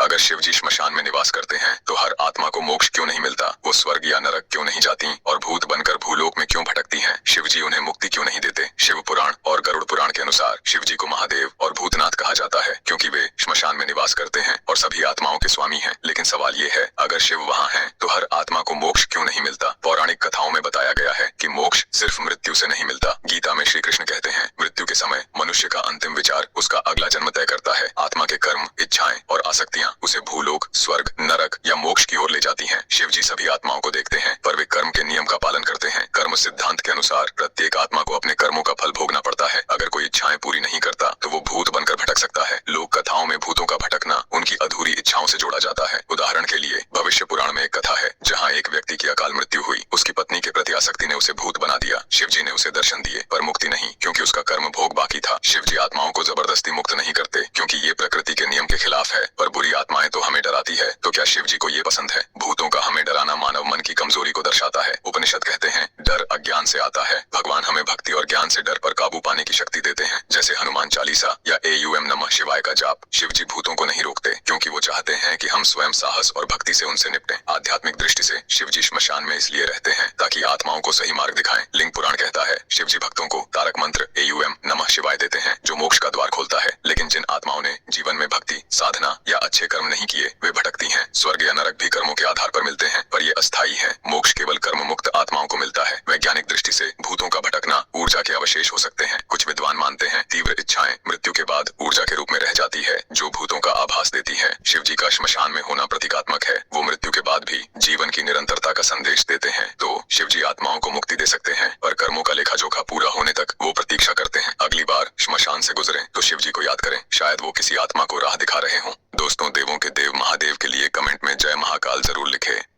अगर शिव जी श्मशान में निवास करते हैं तो हर आत्मा को मोक्ष क्यों नहीं मिलता? वो स्वर्ग या नरक क्यों नहीं जाती और भूत बनकर भूलोक में क्यों भटकती हैं? शिव जी उन्हें मुक्ति क्यों नहीं देते? शिव पुराण और गरुड़ पुराण के अनुसार शिव जी को महादेव और भूतनाथ कहा जाता है क्योंकि वे श्मशान में निवास करते हैं और सभी आत्माओं के स्वामी हैं। लेकिन सवाल ये है, अगर शिव वहाँ हैं तो हर आत्मा को मोक्ष क्यों नहीं मिलता? पौराणिक कथाओं में बताया गया है कि मोक्ष सिर्फ मृत्यु से नहीं मिलता। गीता में श्री कृष्ण कहते हैं, मृत्यु के समय मनुष्य का अंतिम विचार उसका अगला जन्म तय करता है। आत्मा के कर्म, इच्छाएं और आसक्तियां उसे भूलोक, स्वर्ग, नरक या मोक्ष की ओर ले जाती हैं। शिव जी सभी आत्माओं को देखते हैं पर वे कर्म के नियम का पालन करते हैं। कर्म सिद्धांत के अनुसार प्रत्येक आत्मा को अपने कर्मों का फल भोगना पड़ता है। अगर कोई इच्छाएं पूरी नहीं करता तो वो भूत बनकर भटक सकता है। लोक कथाओं में भूतों का भटकना उनकी अधूरी इच्छाओं से जोड़ा जाता है। उदाहरण के लिए भविष्य पुराण में एक कथा है जहाँ एक व्यक्ति की अकाल मृत्यु हुई। उसकी पत्नी के प्रति आसक्ति ने उसे भूत बना दिया। शिव जी ने उसे दर्शन दिए पर मुक्ति नहीं, क्योंकि उसका कर्म भोग बाकी था। शिव जी आत्माओं को जबरदस्ती मुक्त नहीं करते क्योंकि ये प्रकृति के नियम के खिलाफ है। पर बुरी आत्माएं तो हमें डराती है, तो क्या शिव जी को ये पसंद है? भूतों का हमें डराना मानव मन की कमजोरी को दर्शाता है। उपनिषद कहते हैं, डर अज्ञान से आता है। भगवान हमें भक्ति और ज्ञान से डर पर काबू पाने की शक्ति देते हैं, जैसे हनुमान चालीसा या AUM नमः शिवाय का जाप। शिव जी भूतों को नहीं रोकते क्योंकि वो चाहते हैं कि हम स्वयं साहस और भक्ति से उनसे निपटें। आध्यात्मिक दृष्टि से शिव जी श्मशान में इसलिए रहते हैं ताकि आत्माओं को सही मार्ग दिखाएं। लिंग पुराण कहता है, शिव जी भक्तों को तारक मंत्र AUM नमः शिवाय देते हैं जो मोक्ष का द्वार खोलता है। लेकिन जिन आत्माओं ने जीवन में भक्ति, साधना या अच्छे कर्म नहीं किए वे भटकती हैं। स्वर्ग या नरक भी कर्मों के आधार पर मिलते हैं पर ये अस्थायी है। मोक्ष केवल कर्म मुक्त आत्माओं को मिलता है। वैज्ञानिक दृष्टि से भूतों का भटकना ऊर्जा के अवशेष हो सकते हैं। कुछ विद्वान मानते हैं तीव्र इच्छाएं मृत्यु के बाद ऊर्जा के रूप में रह जाती है जो भूतों का आभास देती है। शिव जी का श्मशान में होना प्रतीकात्मक है। वो मृत्यु के बाद भी जीवन की निरंतरता का संदेश देते हैं। तो शिव जी आत्माओं को मुक्ति दे सकते हैं पर कर्मों का लेखा जोखा पूरा होने तक वो प्रतीक्षा करते हैं। अगली बार श्मशान से गुजरें तो शिव जी को याद करें, शायद वो किसी आत्मा को राह दिखा रहे हों। दोस्तों, देवों के देव महादेव के लिए कमेंट में जय महाकाल जरूर लिखें।